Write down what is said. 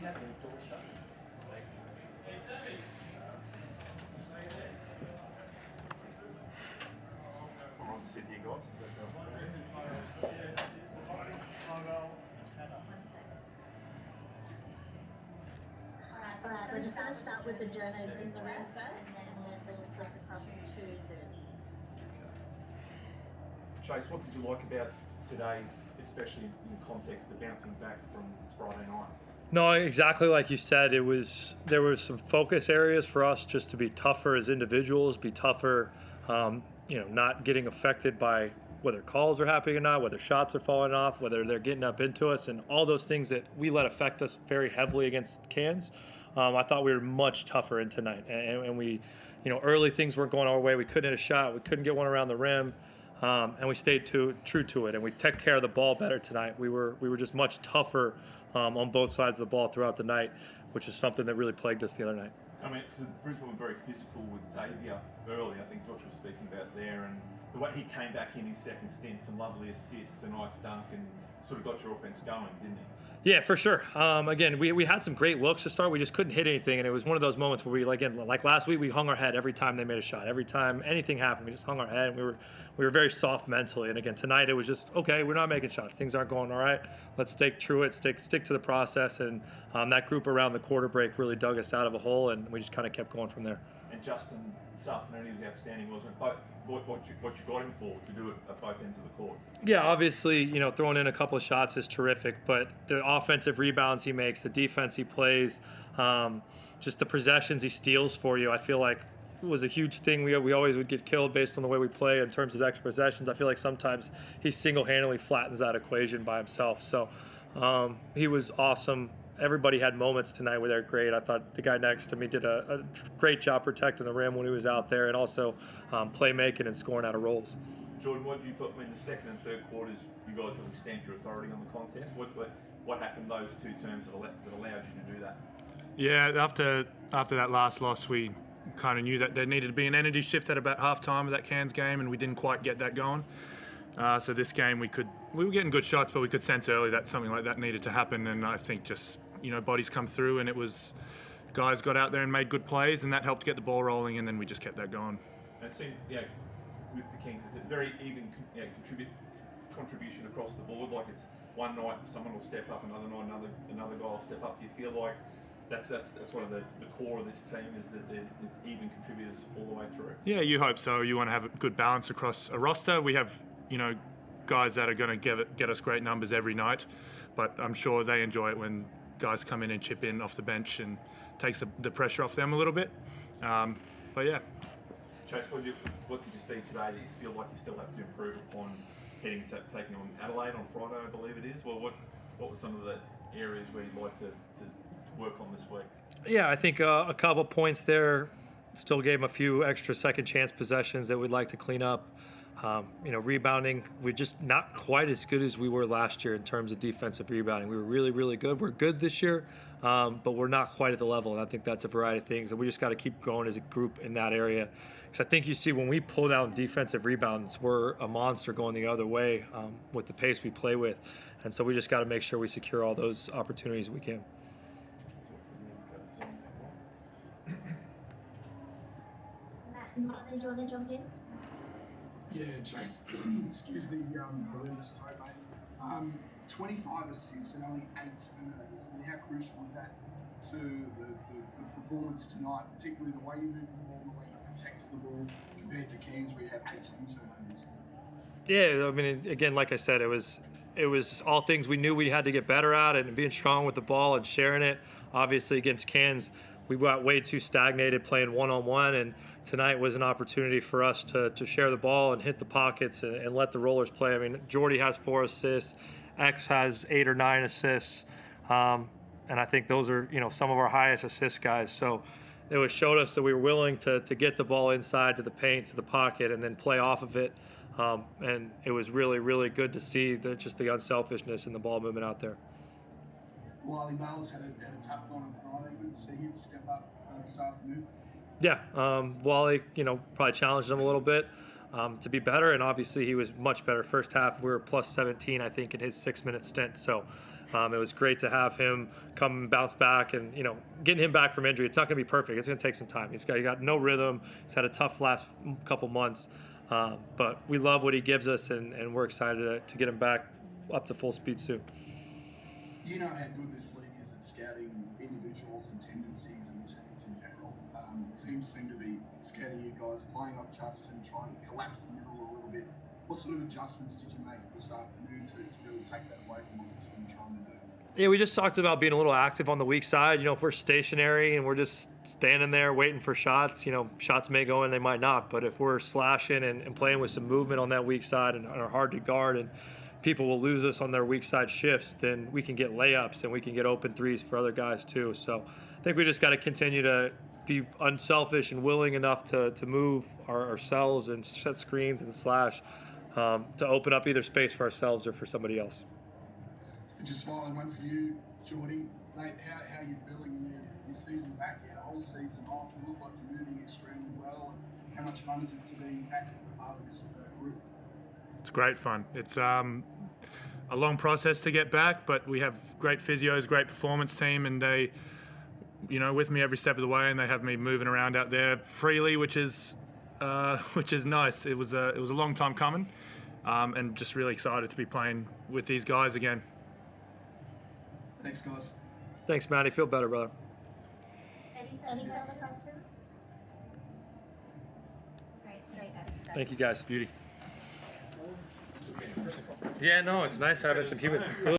On sit here, guys. Is that Alright, we're just going to start with the journos in the room first, and then we'll flick across to Zoom. Chase, what did you like about today's, especially in context of bouncing back from Friday night? No, exactly like you said, there was some focus areas for us just to be tougher as individuals, be tougher, not getting affected by whether calls are happening or not, whether shots are falling off, whether they're getting up into us, and all those things that we let affect us very heavily against Cairns. I thought we were much tougher in tonight, and we, early things weren't going our way. We couldn't hit a shot, we couldn't get one around the rim, and we stayed true to it, and we took care of the ball better tonight. We were just much tougher on both sides of the ball throughout the night, which is something that really plagued us the other night. I mean, so Brisbane were very physical with Xavier early. I think Josh was speaking about there, and the way he came back in his second stint, some lovely assists, a nice dunk, and sort of got your offense going, didn't he? Yeah, for sure. Again, we had some great looks to start. We just couldn't hit anything, and it was one of those moments where we, like last week, we hung our head every time they made a shot. Every time anything happened, we just hung our head, and we were very soft mentally. And again, tonight it was just, okay, we're not making shots. Things aren't going all right. Let's stick to it, stick to the process. And that group around the quarter break really dug us out of a hole, and we just kind of kept going from there. And Justin, this afternoon, he was outstanding, wasn't it? But what you got him for, to do it at both ends of the court? Yeah, obviously, throwing in a couple of shots is terrific, but the offensive rebounds he makes, the defense he plays, just the possessions he steals for you, I feel like was a huge thing. We always would get killed based on the way we play in terms of extra possessions. I feel like sometimes he single-handedly flattens that equation by himself. So he was awesome. Everybody had moments tonight where they're great. I thought the guy next to me did a great job protecting the rim when he was out there, and also playmaking and scoring out of rolls. Jordan, what did you put in the second and third quarters? You guys really stamped your authority on the contest. What happened those two terms that allowed you to do that? Yeah, after that last loss, we kind of knew that there needed to be an energy shift at about half-time of that Cairns game, and we didn't quite get that going. So this game we were getting good shots, but we could sense early that something like that needed to happen, and I think just bodies come through, and it was guys got out there and made good plays, and that helped get the ball rolling, and then we just kept that going. And it seemed, with the Kings, is it very even contribution across the board? Like it's one night someone will step up, another night another guy will step up. Do you feel like that's one of the core of this team, is that there's even contributors all the way through? Yeah, you hope so. You want to have a good balance across a roster. We have guys that are going to get us great numbers every night, but I'm sure they enjoy it when guys come in and chip in off the bench and takes the pressure off them a little bit. But yeah. Chase, what did you see today that you feel like you still have to improve upon taking on Adelaide on Friday, I believe it is? Well, what were some of the areas where you'd like to work on this week? Yeah, I think a couple points there. Still gave them a few extra second chance possessions that we'd like to clean up. Rebounding, we're just not quite as good as we were last year in terms of defensive rebounding. We were really, really good. We're good this year, but we're not quite at the level, and I think that's a variety of things, and we just got to keep growing as a group in that area. Because I think you see when we pull down defensive rebounds, we're a monster going the other way with the pace we play with, and so we just got to make sure we secure all those opportunities we can. Matt, did you want to jump in? Yeah, Chase, excuse the balloonist throw, mate. 25 assists and only 8 turnovers. I mean, how crucial was that to the performance tonight, particularly the way you moved the ball, the way you protected the ball, compared to Cairns where you had 18 turnovers? Yeah, I mean, again, like I said, it was all things we knew we had to get better at, and being strong with the ball and sharing it. Obviously, against Cairns, we got way too stagnated playing one-on-one, and tonight was an opportunity for us to share the ball and hit the pockets and let the rollers play. I mean, Jordy has 4 assists, X has 8 or 9 assists, and I think those are some of our highest assist guys. So it showed us that we were willing to get the ball inside to the paint, to the pocket, and then play off of it. And it was really, really good to see just the unselfishness in the ball movement out there. Wally Bales had a tough one on Friday. Good to see him step up this afternoon. Yeah, Wally, probably challenged him a little bit to be better, and obviously he was much better. First half, we were plus 17, I think, in his 6-minute stint. So It was great to have him come and bounce back, and getting him back from injury. It's not going to be perfect. It's going to take some time. He got no rhythm. He's had a tough last couple months, but we love what he gives us, and we're excited to get him back up to full speed soon. You know how good this league is at scouting individuals and tendencies and teams in general. Teams seem to be scouting you guys, playing up Justin, trying to collapse the middle a little bit. What sort of adjustments did you make this afternoon to really take that away from what you're trying to do? Yeah, we just talked about being a little active on the weak side. If we're stationary and we're just standing there waiting for shots, shots may go in, they might not. But if we're slashing and playing with some movement on that weak side and are hard to guard, and people will lose us on their weak side shifts, then we can get layups and we can get open threes for other guys too. So I think we just got to continue to be unselfish and willing enough to move ourselves and set screens and slash to open up either space for ourselves or for somebody else. And just finally, one for you, Jordy. Mate, how are you feeling in your season back? You had a whole season off. You look like you're moving extremely well. How much fun is it to be back a part of this group? It's great fun. It's a long process to get back, but we have great physios, great performance team, and they, with me every step of the way, and they have me moving around out there freely, which is nice. It was a long time coming, and just really excited to be playing with these guys again. Thanks, guys. Thanks, Matty. Feel better, brother. Any further questions? Great. Thank you, guys. Beauty. Yeah, no, it's nice having some humans.